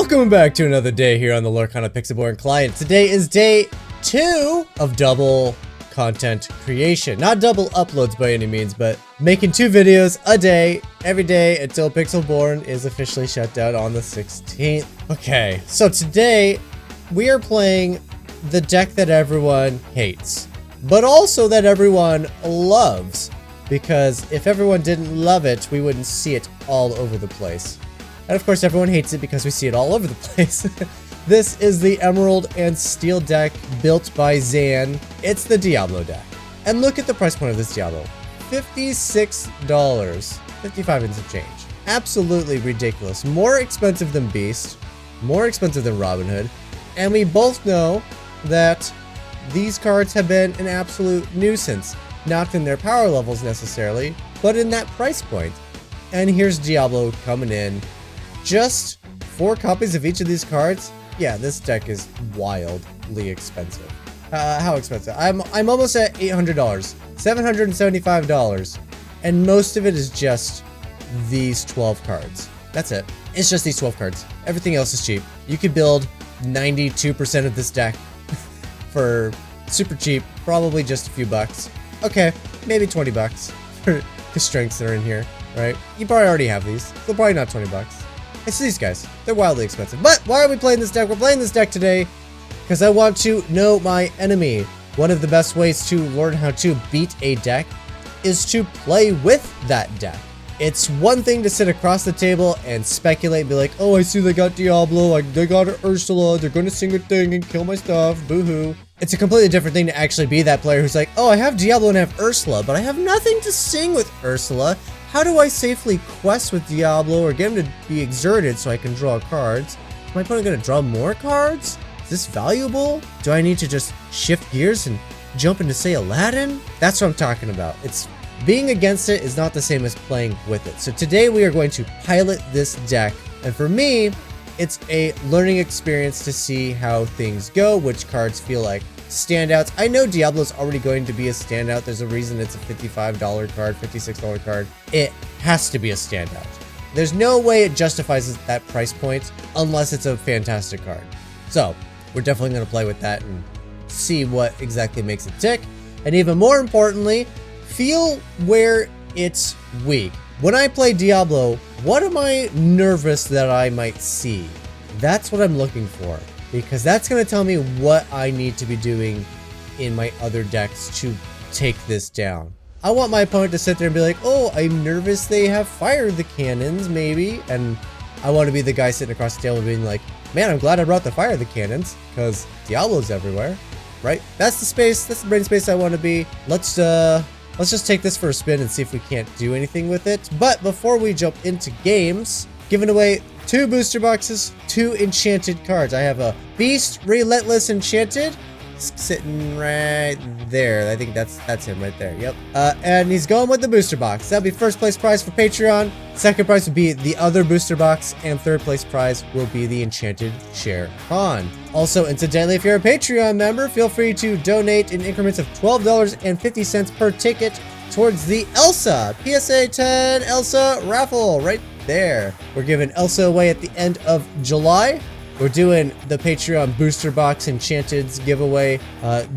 Welcome back to another day here on the Lorcana Pixelborn client. Today is day 2 of double content creation. Not double uploads by any means, but making 2 videos a day, every day until Pixelborn is officially shut down on the 16th. Okay, so today we are playing the deck that everyone hates, but also that everyone loves, because if everyone didn't love it, we wouldn't see it all over the place. And of course, everyone hates it because we see it all over the place. This is the Emerald and Steel deck built by Zan. It's the Diablo deck. And look at the price point of this Diablo. $56. 55 and some change. Absolutely ridiculous. More expensive than Beast. More expensive than Robin Hood. And we both know that these cards have been an absolute nuisance. Not in their power levels necessarily, but in that price point. And here's Diablo coming in. Just 4 copies of each of these cards. Yeah, this deck is wildly expensive. How expensive? I'm almost at $800, $775, and most of it is just these 12 cards. That's it. It's just these 12 cards. Everything else is cheap. You could build 92% of this deck for super cheap, probably just a few bucks. Okay, maybe 20 bucks for the strengths that are in here, right? You probably already have these, so probably not 20 bucks. It's these guys. They're wildly expensive. But why are we playing this deck? We're playing this deck today because I want to know my enemy. One of the best ways to learn how to beat a deck is to play with that deck. It's one thing to sit across the table and speculate and be like, oh, I see they got Diablo, they got Ursula, they're going to sing a thing and kill my stuff, boo-hoo. It's a completely different thing to actually be that player who's like, oh, I have Diablo and I have Ursula, but I have nothing to sing with Ursula. How do I safely quest with Diablo or get him to be exerted so I can draw cards? Is my opponent going to draw more cards? Is this valuable? Do I need to just shift gears and jump into, say, Aladdin? That's what I'm talking about. It's being against it is not the same as playing with it. So today we are going to pilot this deck. And for me, it's a learning experience to see how things go, which cards feel like standouts. I know Diablo's already going to be a standout. There's a reason it's a $55 card, $56 card. It has to be a standout. There's no way it justifies that price point unless it's a fantastic card. So we're definitely going to play with that and see what exactly makes it tick. And even more importantly, feel where it's weak. When I play Diablo, what am I nervous that I might see? That's what I'm looking for, because that's going to tell me what I need to be doing in my other decks to take this down. I want my opponent to sit there and be like, oh, I'm nervous they have fired the cannons, maybe. And I want to be the guy sitting across the table being like, man, I'm glad I brought the fire the cannons, because Diablo's everywhere, right? That's the space, that's the brain space I want to be. Let's just take this for a spin and see if we can't do anything with it. But before we jump into games, giving away 2 booster boxes, 2 enchanted cards. I have a Beast Relentless Enchanted sitting right there. I think that's him right there. Yep. And he's going with the booster box. That'll be first place prize for Patreon. Second prize would be the other booster box, and third place prize will be the enchanted Share Con. Also, incidentally, if you're a Patreon member, feel free to donate in increments of $12.50 per ticket towards the Elsa PSA 10 Elsa raffle right there. We're giving Elsa away at the end of July. We're doing the Patreon booster box Enchanteds giveaway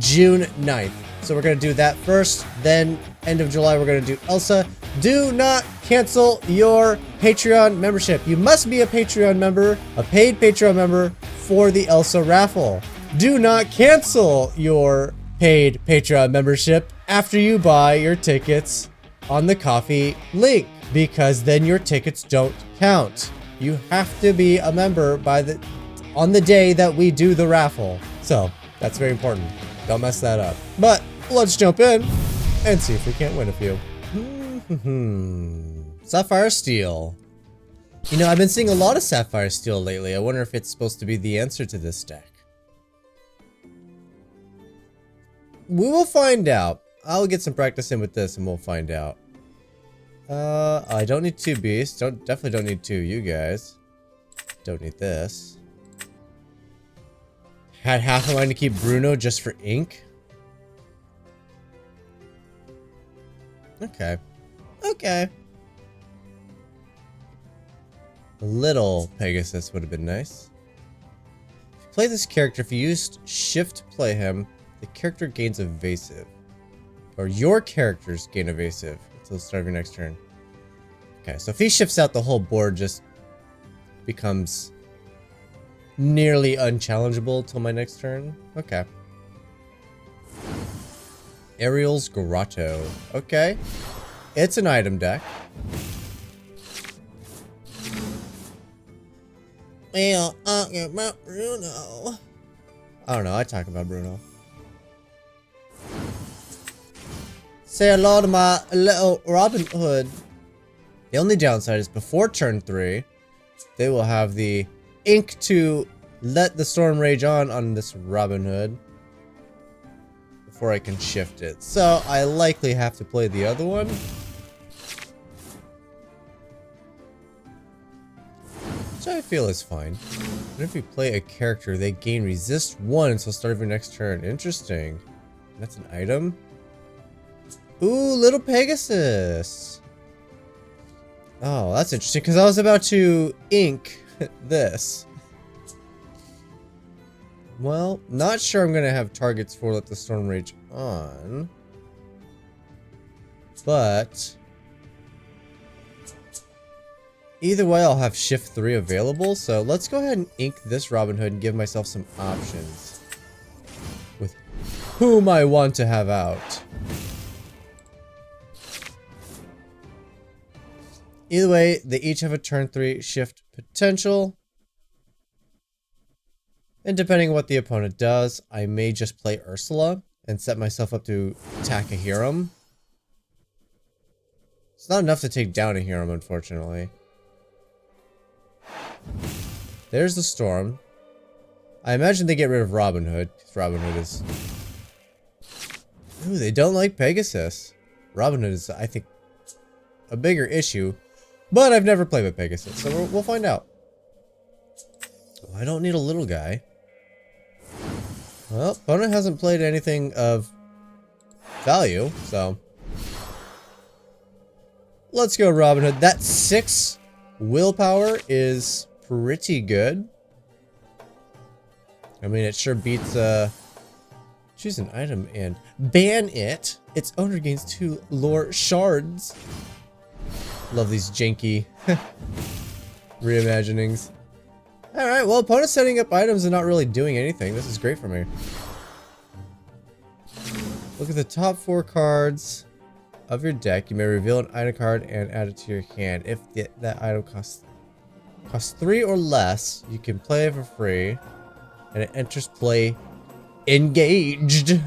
June 9th. So we're going to do that first, then end of July we're going to do Elsa. Do not cancel your Patreon membership. You must be a Patreon member, a paid Patreon member for the Elsa raffle. Do not cancel your paid Patreon membership after you buy your tickets on the coffee link, because then your tickets don't count. You have to be a member on the day that we do the raffle. So that's very important. Don't mess that up. But let's jump in and see if we can't win a few. Sapphire Steel. You know, I've been seeing a lot of Sapphire Steel lately. I wonder if it's supposed to be the answer to this deck. We will find out. I'll get some practice in with this and we'll find out. I don't need 2 beasts. Definitely don't need 2 you guys. Don't need this. Had half a mind to keep Bruno just for ink. Okay. Okay. A little Pegasus would have been nice. play this character, if you used shift to play him, the character gains evasive. Or your characters gain evasive until the start of your next turn. Okay, so if he shifts out, the whole board just becomes nearly unchallengeable till my next turn. Okay. Ariel's Grotto. Okay. It's an item deck. Well, about Bruno. I don't know, I talk about Bruno. Say hello to my little Robin Hood. The only downside is before turn 3, they will have the ink to let the storm rage on this Robin Hood before I can shift it. So I likely have to play the other one. Which I feel is fine. But if you play a character, they gain resist 1 until start of your next turn. Interesting. That's an item. Ooh, little Pegasus. Oh, that's interesting, because I was about to ink this. Well, not sure I'm going to have targets for Let the Storm Rage on. But either way, I'll have Shift 3 available, so let's go ahead and ink this Robin Hood and give myself some options with whom I want to have out. Either way, they each have a turn 3 shift potential. And depending on what the opponent does, I may just play Ursula and set myself up to attack a Hiram. It's not enough to take down a Hiram, unfortunately. There's the Storm. I imagine they get rid of Robin Hood, because Robin Hood is... Ooh, they don't like Pegasus. Robin Hood is, I think, a bigger issue. But I've never played with Pegasus, so we'll find out. Oh, I don't need a little guy. Well, opponent hasn't played anything of value, so... Let's go Robin Hood. That 6 willpower is pretty good. I mean, it sure beats, choose an item and ban it. Its owner gains 2 lore shards. Love these janky reimaginings. Alright, well, opponent's setting up items and not really doing anything. This is great for me. Look at the top 4 cards of your deck. You may reveal an item card and add it to your hand. If that item costs 3 or less, you can play it for free. And it enters play engaged.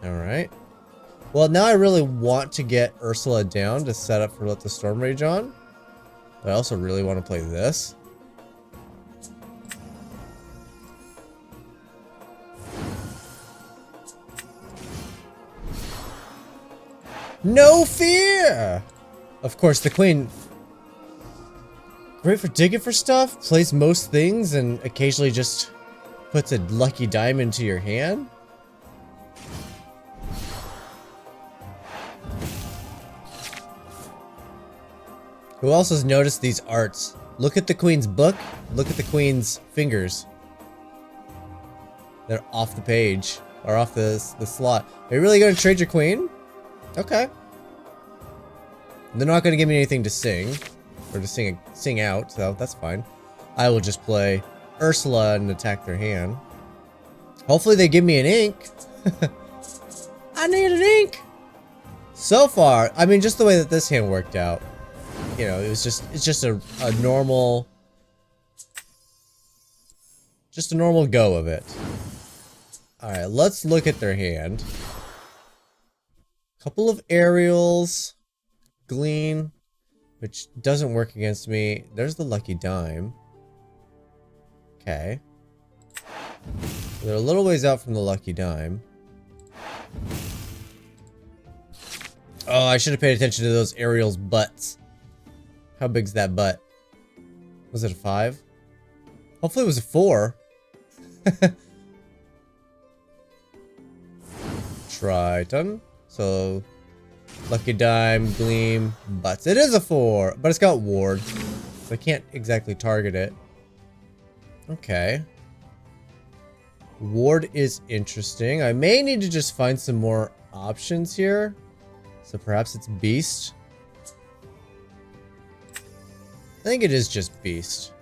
Alright. Well, now I really want to get Ursula down to set up for Let the Storm Rage on. But I also really want to play this. No fear! Of course, the Queen... Great for digging for stuff, plays most things, and occasionally just puts a lucky dime into your hand. Who else has noticed these arts? Look at the Queen's book. Look at the Queen's fingers. They're off the page. Or off the slot. Are you really going to trade your Queen? Okay. They're not going to give me anything to sing. Or to sing out, so that's fine. I will just play Ursula and attack their hand. Hopefully they give me an ink. I need an ink! So far, I mean, just the way that this hand worked out. You know, it's just a normal... Just a normal go of it. Alright, let's look at their hand. Couple of aerials. Glean. Which doesn't work against me. There's the lucky dime. Okay. They're a little ways out from the lucky dime. Oh, I should have paid attention to those aerials' butts. How big's that butt? Was it a 5? Hopefully it was a 4. Triton. So, lucky dime, gleam, butts. It is a 4, but it's got ward. So I can't exactly target it. Okay. Ward is interesting. I may need to just find some more options here. So perhaps it's Beast. I think it is just Beast.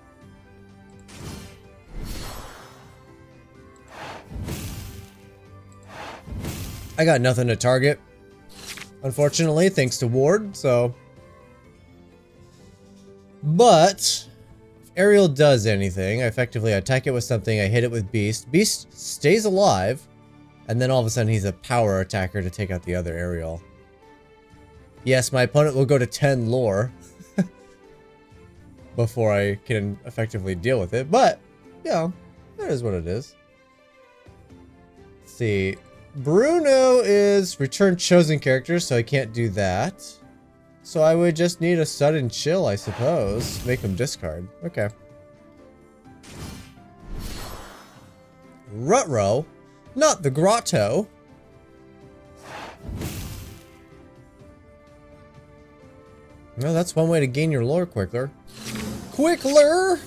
I got nothing to target, unfortunately, thanks to Ward, so. But if Aerial does anything, I effectively attack it with something, I hit it with Beast. Beast stays alive, and then all of a sudden he's a power attacker to take out the other Aerial. Yes, my opponent will go to 10 lore before I can effectively deal with it, but, you know, that is what it is. Let's see. Bruno is return chosen character, so I can't do that. So I would just need a sudden chill, I suppose. Make him discard. Okay. Rutrow? Not the grotto. No, that's one way to gain your lore quicker. Quickler!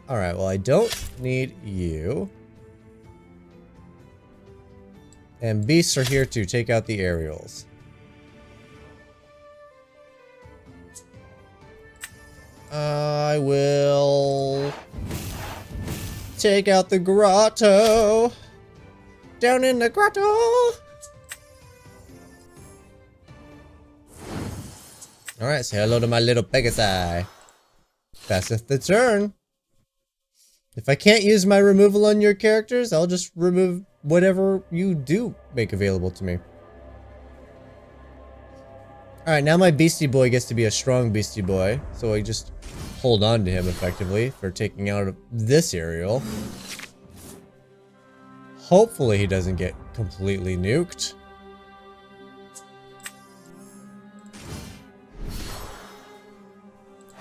Alright, well I don't need you. And beasts are here to take out the aerials. I will take out the grotto. Down in the grotto. Alright, say hello to my little Pegasi. Passeth the turn. If I can't use my removal on your characters, I'll just remove whatever you do make available to me. Alright, now my Beastie Boy gets to be a strong Beastie Boy, so I just hold on to him effectively for taking out this aerial. Hopefully he doesn't get completely nuked.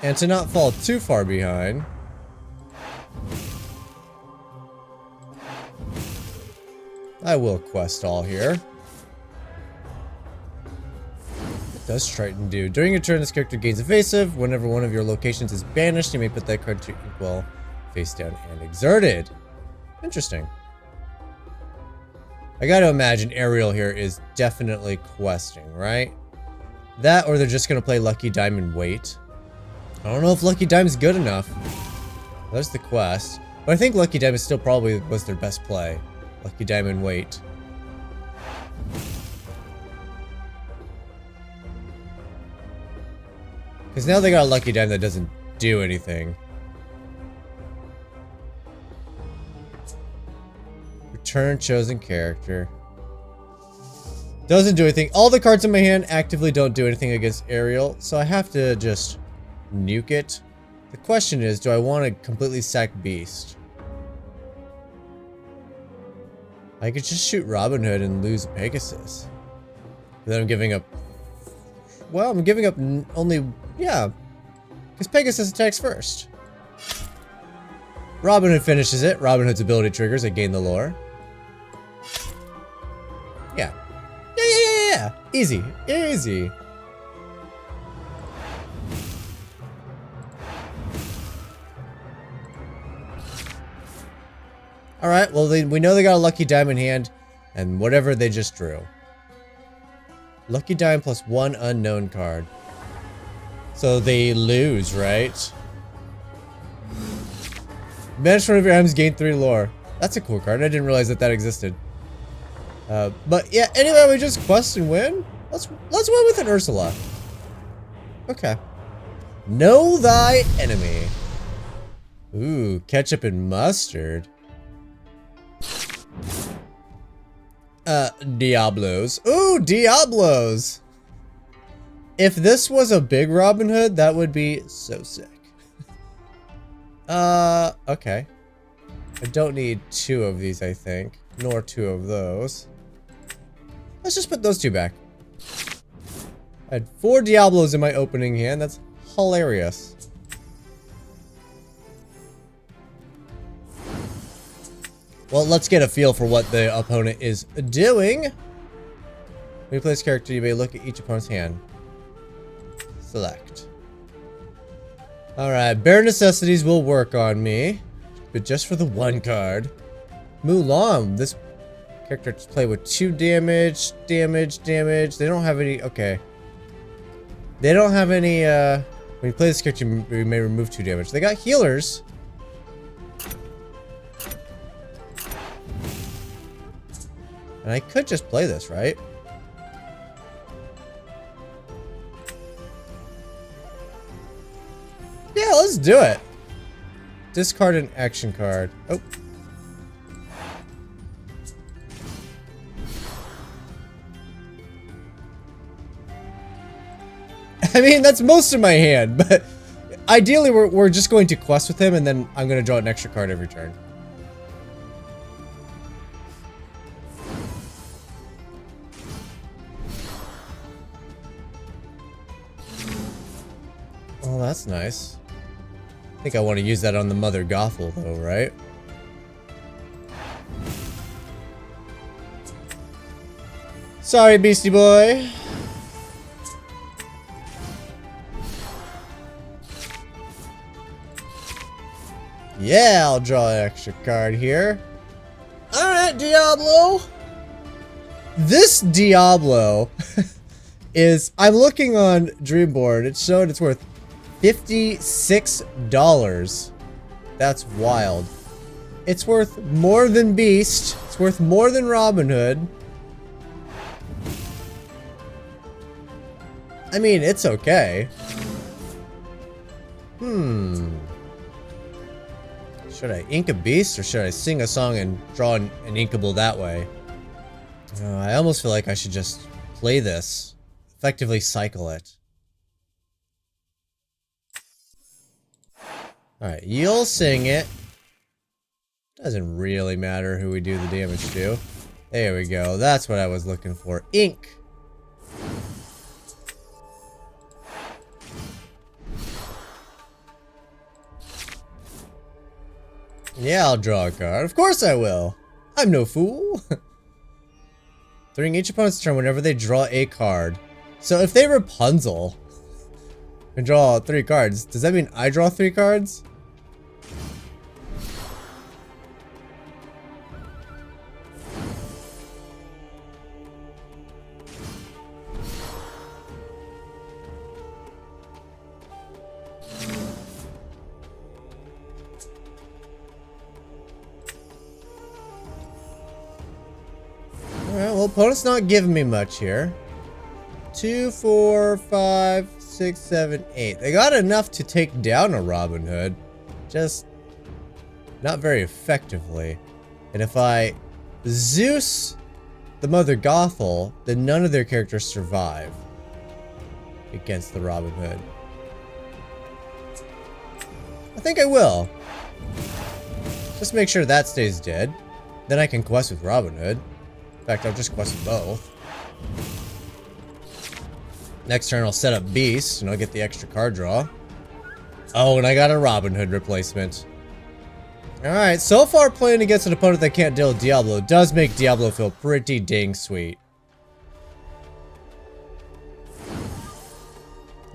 And to not fall too far behind, I will quest all here. What does Triton do? During your turn, this character gains evasive. Whenever one of your locations is banished, you may put that card to equal face down and exerted. Interesting. I gotta imagine Ariel here is definitely questing, right? That or they're just gonna play Lucky Diamond Wait. I don't know if Lucky Diamond's good enough. There's the quest. But I think Lucky Diamond still probably was their best play. Lucky Diamond Wait. Because now they got a Lucky Diamond that doesn't do anything. Return chosen character. Doesn't do anything. All the cards in my hand actively don't do anything against Ariel, so I have to just nuke it. The question is, do I want to completely sack Beast? I could just shoot Robin Hood and lose Pegasus. But then I'm giving up... Well, I'm giving up only... Yeah. Because Pegasus attacks first. Robin Hood finishes it. Robin Hood's ability triggers. I gain the lore. Yeah. Yeah. Easy. Easy. Alright, well, we know they got a Lucky Diamond hand, and whatever they just drew. Lucky Diamond plus one unknown card. So they lose, right? Banish one of your items, gain 3 lore. That's a cool card. I didn't realize that that existed. But yeah, anyway, we just quest and win. Let's win with an Ursula. Okay. Know thy enemy. Ooh, ketchup and mustard. Diablos. Ooh, Diablos! If this was a big Robin Hood, that would be so sick. Okay. I don't need 2 of these, I think. Nor 2 of those. Let's just put those 2 back. I had 4 Diablos in my opening hand. That's hilarious. Well, let's get a feel for what the opponent is doing. When you play this character, you may look at each opponent's hand. Select. Alright, bare necessities will work on me. But just for the 1 card. Mulan, this character to play with 2 damage. They don't have any, okay. They don't have any, when you play this character, you may remove 2 damage. They got healers. And I could just play this, right? Yeah, let's do it. Discard an action card. Oh. I mean, that's most of my hand, but ideally we're just going to quest with him and then I'm going to draw an extra card every turn. Oh, that's nice. I think I want to use that on the Mother Gothel, though, right? Sorry, Beastie Boy. Yeah, I'll draw an extra card here. Alright, Diablo. This Diablo is... I'm looking on Dreamboard. It's showing it's worth $56. That's wild. It's worth more than Beast. It's worth more than Robin Hood. I mean, it's okay. Should I ink a beast or should I sing a song and draw an inkable that way? I almost feel like I should just play this. Effectively cycle it. Alright, you'll sing it. Doesn't really matter who we do the damage to. There we go. That's what I was looking for. Ink. Yeah, I'll draw a card. Of course I will. I'm no fool. During each opponent's turn, whenever they draw a card. So if they Rapunzel and draw 3 cards, does that mean I draw 3 cards? Alright, well, opponent's not giving me much here. 2, 4, 5, 6, 7, 8. They got enough to take down a Robin Hood. Just not very effectively. And if I Zeus the Mother Gothel, then none of their characters survive against the Robin Hood. I think I will. Just make sure that stays dead. Then I can quest with Robin Hood. In fact, I'll just quest with both. Next turn, I'll set up Beast, and I'll get the extra card draw. Oh, and I got a Robin Hood replacement. Alright, so far playing against an opponent that can't deal with Diablo does make Diablo feel pretty dang sweet.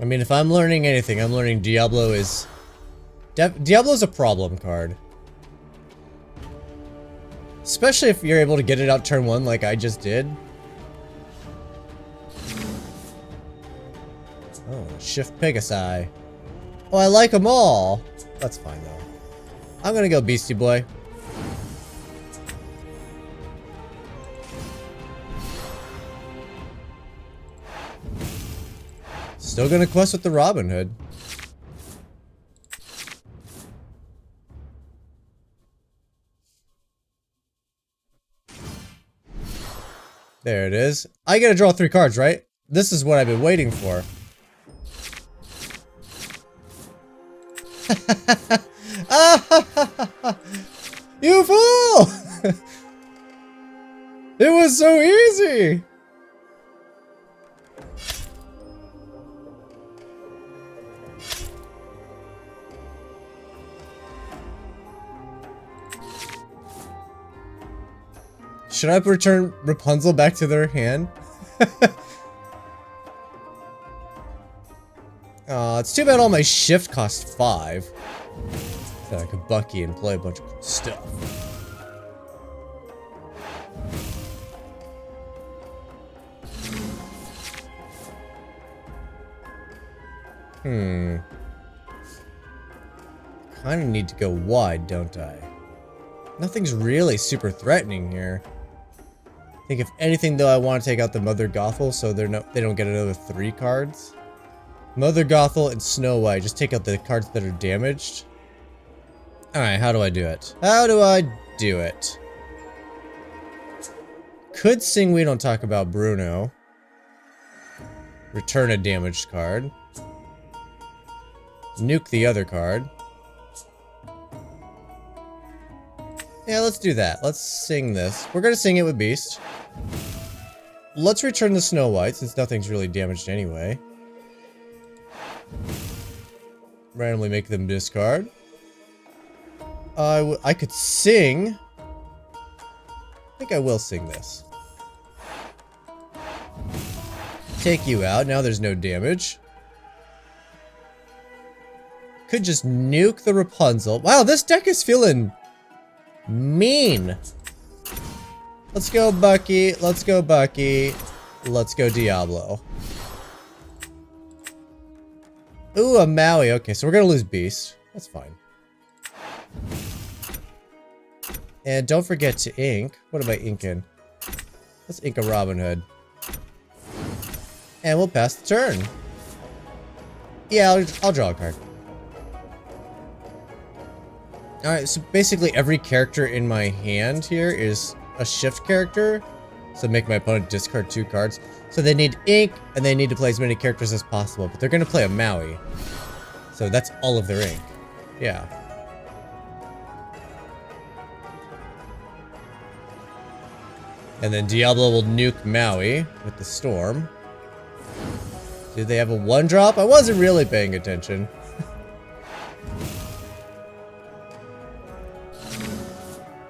I mean, if I'm learning anything, I'm learning Diablo is... Diablo's a problem card. Especially if you're able to get it out turn 1 like I just did. Oh, Shift Pegasi. Oh, I like them all. That's fine, though. I'm gonna go Beastie Boy. Still gonna quest with the Robin Hood. There it is. I gotta draw 3 cards, right? This is what I've been waiting for. You fool! It was so easy! Should I return Rapunzel back to their hand? It's too bad all my shift cost 5. So I could Bucky and play a bunch of cool stuff. Kinda need to go wide, don't I? Nothing's really super threatening here. I think if anything though, I want to take out the Mother Gothel so they don't get another 3 cards. Mother Gothel and Snow White, just take out the cards that are damaged. Alright, how do I do it? How do I do it? Could sing We Don't Talk About Bruno. Return a damaged card. Nuke the other card. Yeah, let's do that. Let's sing this. We're gonna sing it with Beast. Let's return the Snow White, since nothing's really damaged anyway. Randomly make them discard. I could sing. I think I will sing this. Take you out. Now there's no damage. Could just nuke the Rapunzel. Wow, this deck is feeling mean. Let's go Bucky. Let's go Bucky. Let's go Diablo. Ooh, a Maui. Okay, so we're gonna lose Beast. That's fine. And don't forget to ink. What am I inking? Let's ink a Robin Hood. And we'll pass the turn. Yeah, I'll draw a card. Alright, so basically every character in my hand here is a shift character. So make my opponent discard 2 cards. So they need ink, and they need to play as many characters as possible. But they're going to play a Maui. So that's all of their ink. Yeah. And then Diablo will nuke Maui with the Storm. Do they have a 1-drop? I wasn't really paying attention.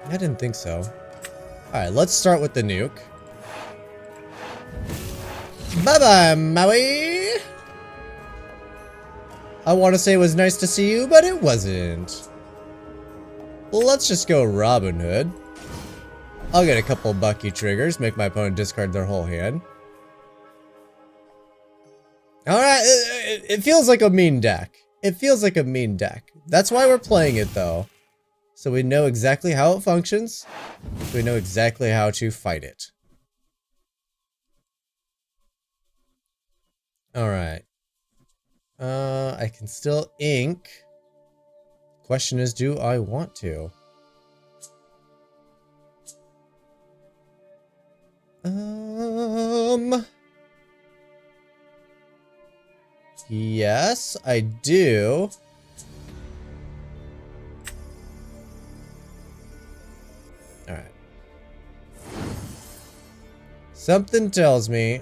I didn't think so. Alright, let's start with the nuke. Bye-bye, Maui! I want to say it was nice to see you, but it wasn't. Well, let's just go Robin Hood. I'll get a couple Bucky triggers, make my opponent discard their whole hand. Alright, it feels like a mean deck. It feels like a mean deck. That's why we're playing it, though. So we know exactly how it functions. So we know exactly how to fight it. Alright. I can still ink. Question is, do I want to? Yes, I do. Alright. Something tells me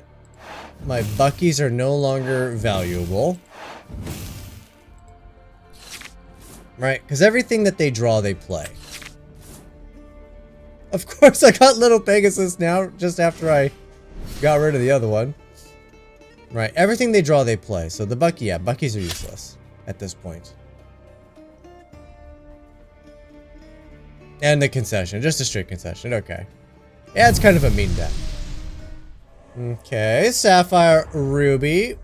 my Buckies are no longer valuable. Right, because everything that they draw, they play. Of course, I got Little Pegasus now, just after I got rid of the other one. Right, everything they draw, they play. So the Bucky, yeah, Buckies are useless at this point. And the concession, just a straight concession, okay. Yeah, it's kind of a mean deck. Okay, Sapphire, Ruby.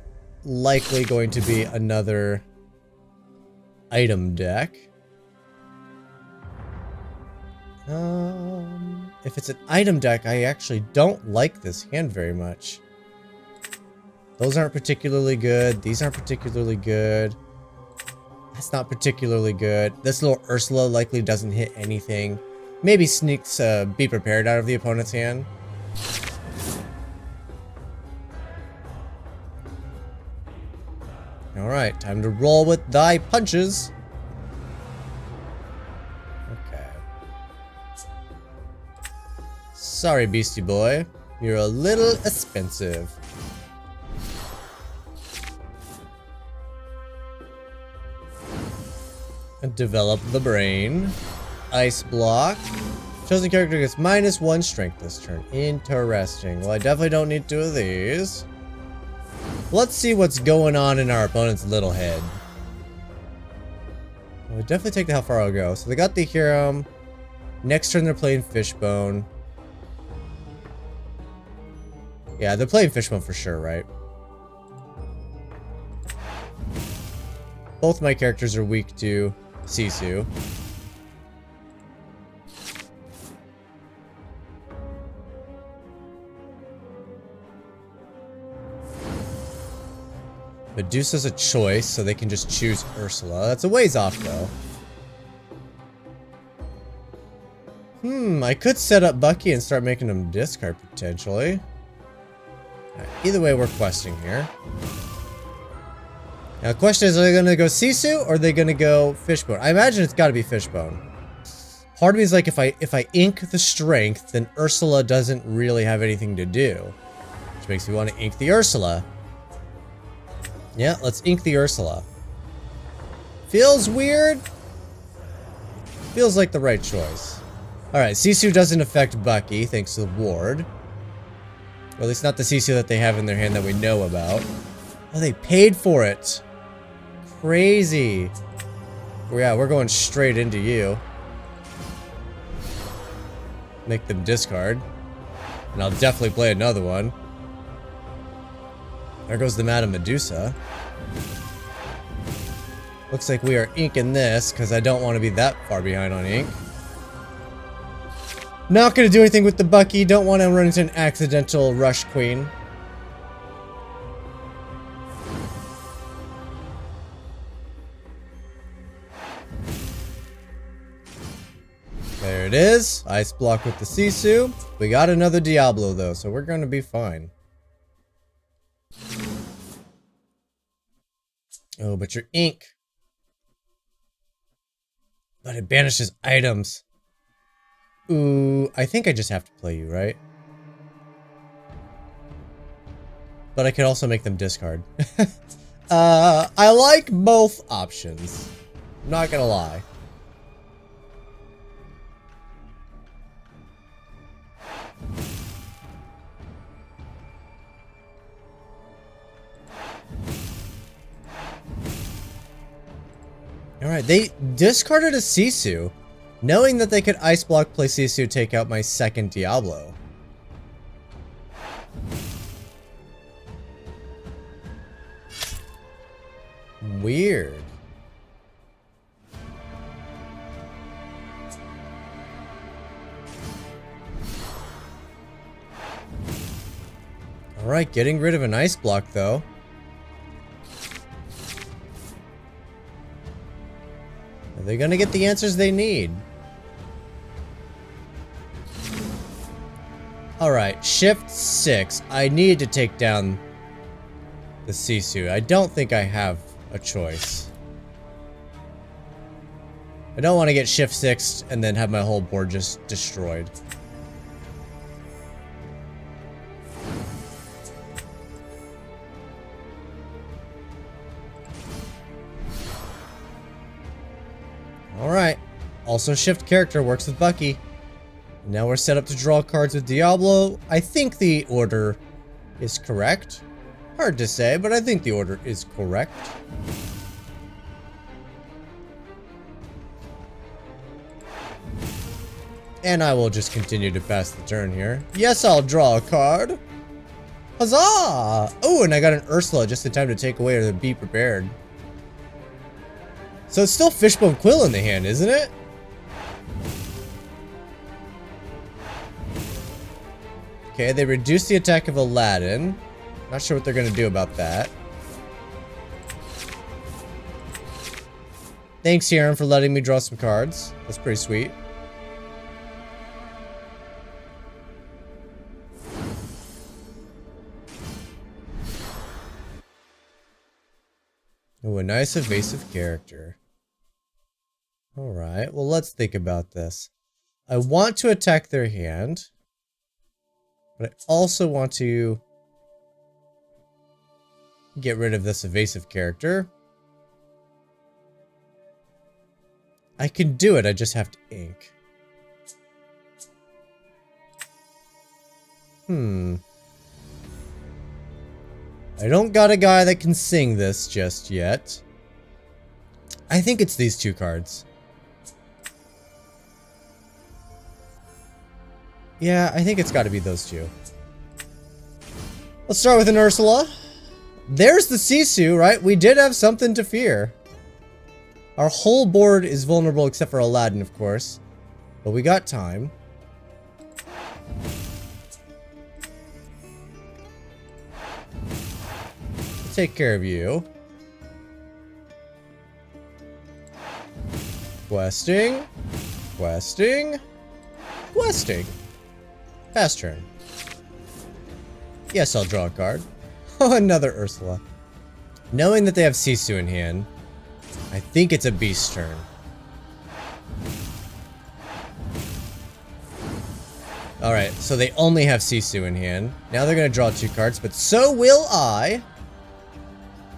Likely going to be another item deck. If it's an item deck, I actually don't like this hand very much. Those aren't particularly good. These aren't particularly good. That's not particularly good. This little Ursula likely doesn't hit anything. Maybe sneaks Be Prepared out of the opponent's hand. Alright, time to roll with thy punches. Okay. Sorry, Beastie Boy. You're a little expensive. And develop the brain. Ice block. Chosen character gets -1 strength this turn. Interesting. Well, I definitely don't need 2 of these. Let's see what's going on in our opponent's little head. We'll definitely take the how far I'll go. So they got the hero. Next turn they're playing Fishbone. Yeah, they're playing Fishbone for sure, right? Both my characters are weak to Sisu. Medusa's a choice, so they can just choose Ursula. That's a ways off, though. I could set up Bucky and start making him discard, potentially. Right, either way, we're questing here. Now, the question is, are they going to go Sisu, or are they going to go Fishbone? I imagine it's got to be Fishbone. Part of me is like, if I ink the strength, then Ursula doesn't really have anything to do. Which makes me want to ink the Ursula. Yeah, let's ink the Ursula. Feels weird. Feels like the right choice. Alright, Sisu doesn't affect Bucky, thanks to the ward. Or at least not the Sisu that they have in their hand that we know about. Oh, they paid for it. Crazy. Well, yeah, we're going straight into you. Make them discard. And I'll definitely play another one. There goes the Madame Medusa. Looks like we are inking this, because I don't want to be that far behind on ink. Not going to do anything with the Bucky. Don't want to run into an accidental Rush Queen. There it is. Ice block with the Sisu. We got another Diablo, though, so we're going to be fine. Oh, but your ink. But it banishes items. Ooh, I think I just have to play you, right? But I could also make them discard. I like both options. I'm not gonna lie. Alright, they discarded a Sisu, knowing that they could Ice Block, play Sisu, take out my second Diablo. Weird. Alright, getting rid of an Ice Block, though. Are they gonna get the answers they need? Alright, shift 6. I need to take down the Sisu. I don't think I have a choice. I don't want to get shift 6 and then have my whole board just destroyed. Alright. Also shift character works with Bucky. Now we're set up to draw cards with Diablo. I think the order is correct. Hard to say, but I think the order is correct. And I will just continue to pass the turn here. Yes, I'll draw a card. Huzzah! Oh, and I got an Ursula just in time to take away the Be Prepared. So it's still Fishbone Quill in the hand, isn't it? Okay, they reduce the attack of Aladdin. Not sure what they're gonna do about that. Thanks, Hiram, for letting me draw some cards. That's pretty sweet. Oh, a nice evasive character. Alright, well, let's think about this. I want to attack their hand, but I also want to get rid of this evasive character. I can do it, I just have to ink. I don't got a guy that can sing this just yet. I think it's these two cards. Yeah, I think it's got to be those two. Let's start with an Ursula. There's the Sisu, right? We did have something to fear. Our whole board is vulnerable except for Aladdin, of course. But we got time. Take care of you. Questing. Questing. Questing. Pass turn. Yes, I'll draw a card. Oh, another Ursula. Knowing that they have Sisu in hand, I think it's a beast turn. Alright, so they only have Sisu in hand. Now they're going to draw 2 cards, but so will I.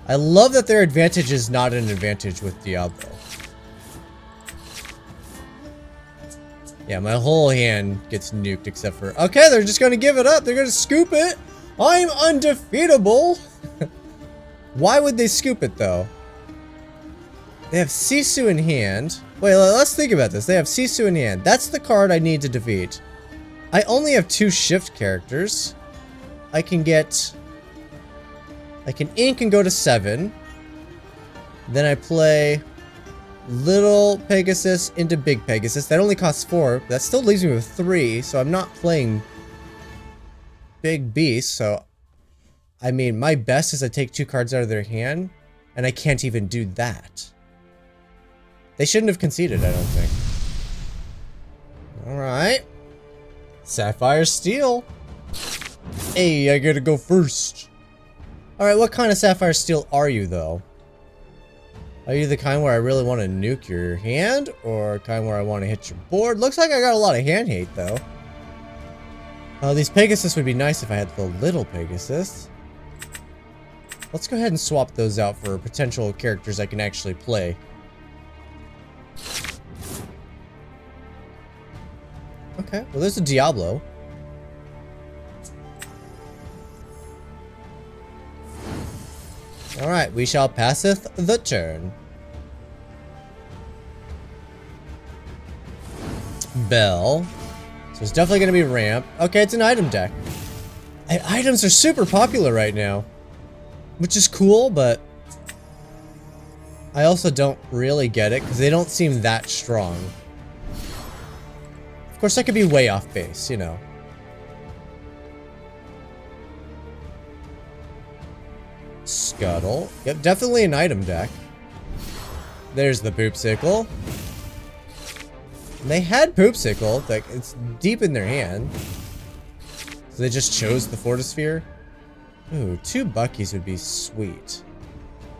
I love that their advantage is not an advantage with Diablo. Yeah, my whole hand gets nuked except for... Okay, they're just going to give it up. They're going to scoop it. I'm undefeatable. Why would they scoop it, though? They have Sisu in hand. Wait, let's think about this. They have Sisu in hand. That's the card I need to defeat. I only have 2 shift characters. I can ink and go to 7. Then I play Little Pegasus into Big Pegasus. That only costs 4. That still leaves me with 3, so I'm not playing Big Beast, so... I mean, my best is I take 2 cards out of their hand, and I can't even do that. They shouldn't have conceded, I don't think. Alright. Sapphire Steel. Hey, I gotta go first. Alright, what kind of Sapphire Steel are you, though? Are you the kind where I really want to nuke your hand? Or kind where I want to hit your board? Looks like I got a lot of hand hate, though. These Pegasus would be nice if I had the little Pegasus. Let's go ahead and swap those out for potential characters I can actually play. Okay, well there's a Diablo. Alright, we shall passeth the turn. Bell. So it's definitely going to be ramp. Okay, it's an item deck. And items are super popular right now. Which is cool, but... I also don't really get it, because they don't seem that strong. Of course, that could be way off base, you know. Scuttle. Yep, definitely an item deck. There's the Poopsicle. They had Poopsicle, like, it's deep in their hand. So they just chose the Fortisphere. Ooh, 2 Buckies would be sweet.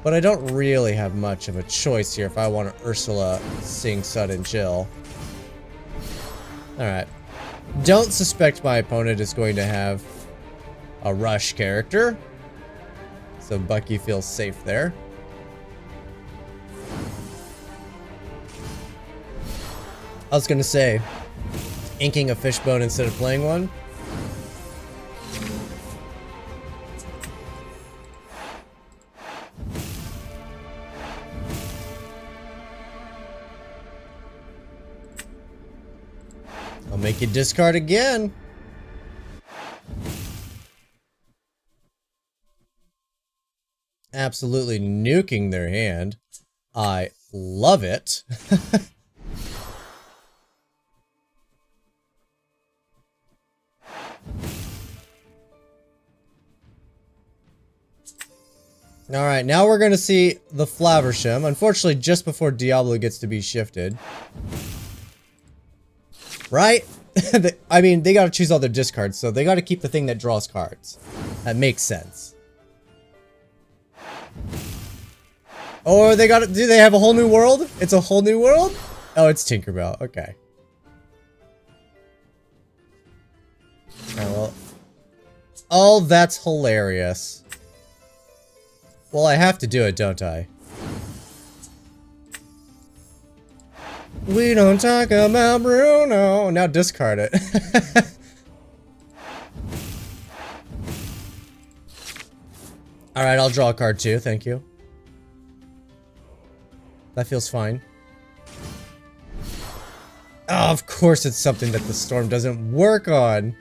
But I don't really have much of a choice here if I want to Ursula sing Sudden Chill. Alright. Don't suspect my opponent is going to have a rush character. So Bucky feels safe there. I was gonna say, inking a Fishbone instead of playing one. I'll make you discard again. Absolutely nuking their hand. I love it. Alright, now we're gonna see the Flaversham. Unfortunately, just before Diablo gets to be shifted. Right? I mean, they gotta choose all their discards, so they gotta keep the thing that draws cards. That makes sense. Or they gotta... Do they have a whole new world? It's a whole new world? Oh, it's Tinkerbell. Okay. Oh, well. Oh, that's hilarious. Well, I have to do it, don't I? We don't talk about Bruno. Now discard it. Alright, I'll draw a card too, thank you. That feels fine. Oh, of course it's something that the storm doesn't work on.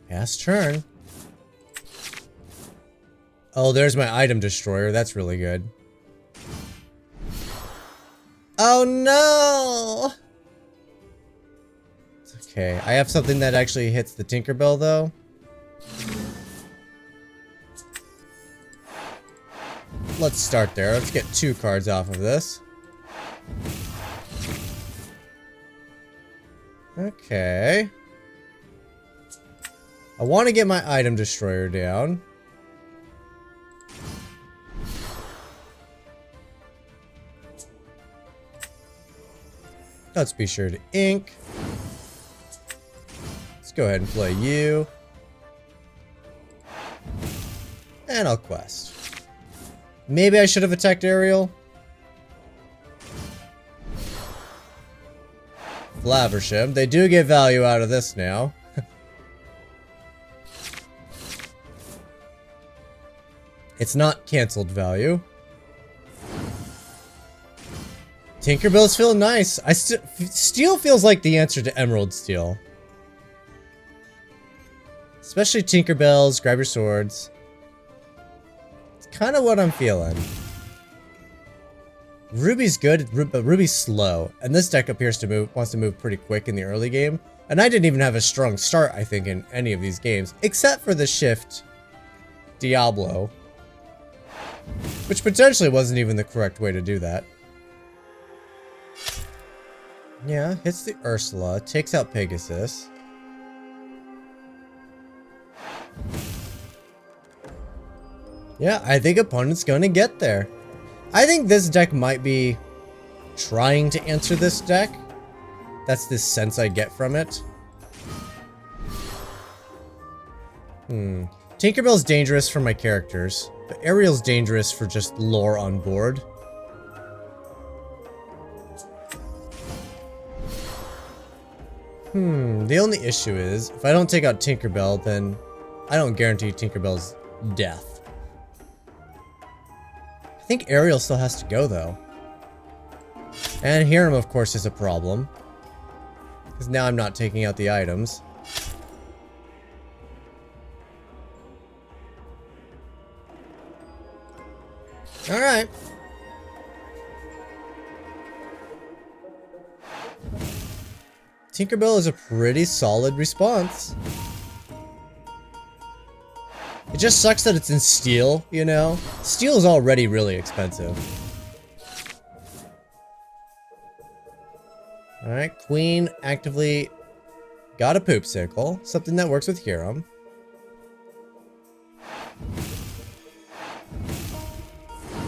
Pass turn. Oh, there's my item destroyer. That's really good. Oh no! It's okay. I have something that actually hits the Tinkerbell though. Let's start there. Let's get 2 cards off of this. Okay. I want to get my item destroyer down. Let's be sure to ink. Let's go ahead and play you. And I'll quest. Maybe I should have attacked Ariel. Flaversham. They do get value out of this now. It's not cancelled value. Tinkerbells feel nice. Steel feels like the answer to Emerald Steel. Especially Tinkerbells, grab your swords. It's kind of what I'm feeling. Ruby's good, but Ruby's slow. And this deck appears to wants to move pretty quick in the early game. And I didn't even have a strong start, I think, in any of these games. Except for the shift Diablo. Which potentially wasn't even the correct way to do that. Yeah, hits the Ursula, takes out Pegasus. Yeah, I think opponent's gonna get there. I think this deck might be trying to answer this deck. That's the sense I get from it. Tinkerbell's dangerous for my characters, but Ariel's dangerous for just lore on board. The only issue is, if I don't take out Tinkerbell, then I don't guarantee Tinkerbell's death. I think Ariel still has to go, though. And Hiram, of course, is a problem. Because now I'm not taking out the items. Alright. Tinkerbell is a pretty solid response. It just sucks that it's in steel, you know? Steel is already really expensive. Alright, Queen actively got a poopsicle. Something that works with Hiram.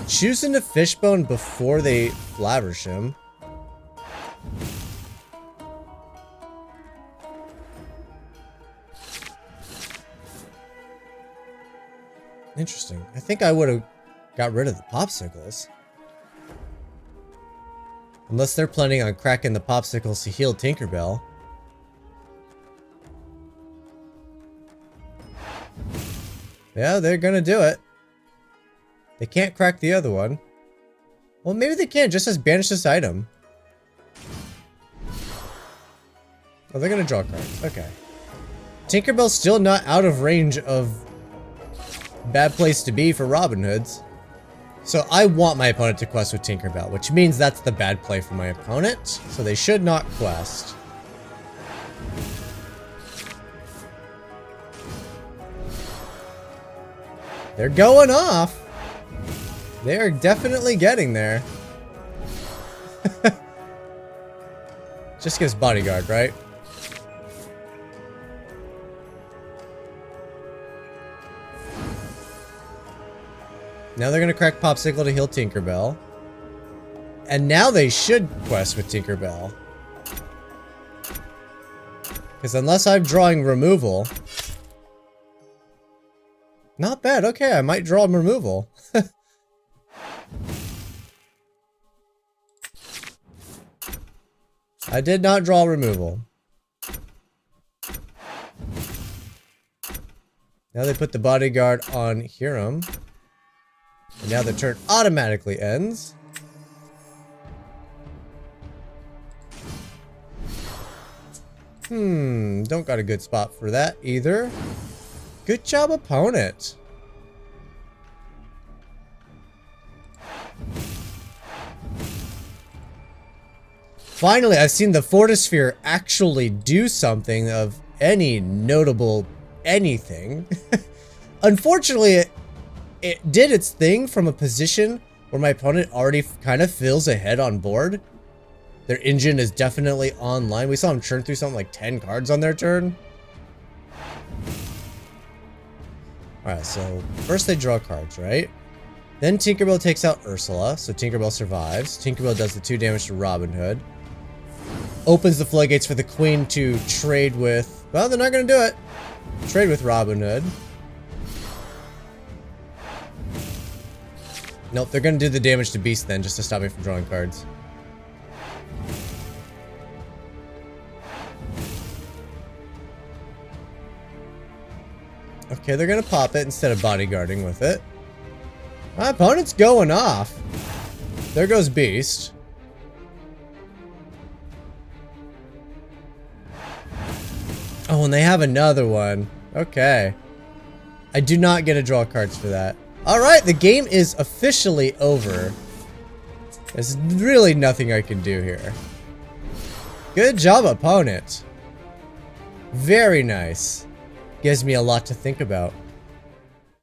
Choosing a fishbone before they Flaversham. Interesting. I think I would have got rid of the popsicles. Unless they're planning on cracking the popsicles to heal Tinkerbell. Yeah, they're gonna do it. They can't crack the other one. Well, maybe they can, just as banish this item. Oh, they're gonna draw cards. Okay. Tinkerbell's still not out of range of bad place to be for Robin Hoods. So I want my opponent to quest with Tinkerbell, which means that's the bad play for my opponent. So they should not quest. They're going off. They are definitely getting there. Just gives bodyguard, right? Now they're gonna crack Popsicle to heal Tinkerbell. And now they should quest with Tinkerbell. Because unless I'm drawing removal... Not bad, okay, I might draw removal. I did not draw removal. Now they put the bodyguard on Hiram. And now the turn automatically ends. Don't got a good spot for that either. Good job, opponent. Finally, I've seen the Fortisphere actually do something of any notable anything. Unfortunately, it did its thing from a position where my opponent already kind of feels ahead on board. Their engine is definitely online. We saw him churn through something like 10 cards on their turn. Alright, so first they draw cards, right? Then Tinkerbell takes out Ursula, so Tinkerbell survives. Tinkerbell does the 2 damage to Robin Hood. Opens the floodgates for the Queen to trade with... Well, they're not going to do it. Trade with Robin Hood. Nope, they're going to do the damage to Beast then, just to stop me from drawing cards. Okay, they're gonna pop it instead of bodyguarding with it. My opponent's going off. There goes Beast. Oh, and they have another one. Okay. I do not get to draw cards for that. Alright, the game is officially over. There's really nothing I can do here. Good job, opponent. Very nice. Gives me a lot to think about.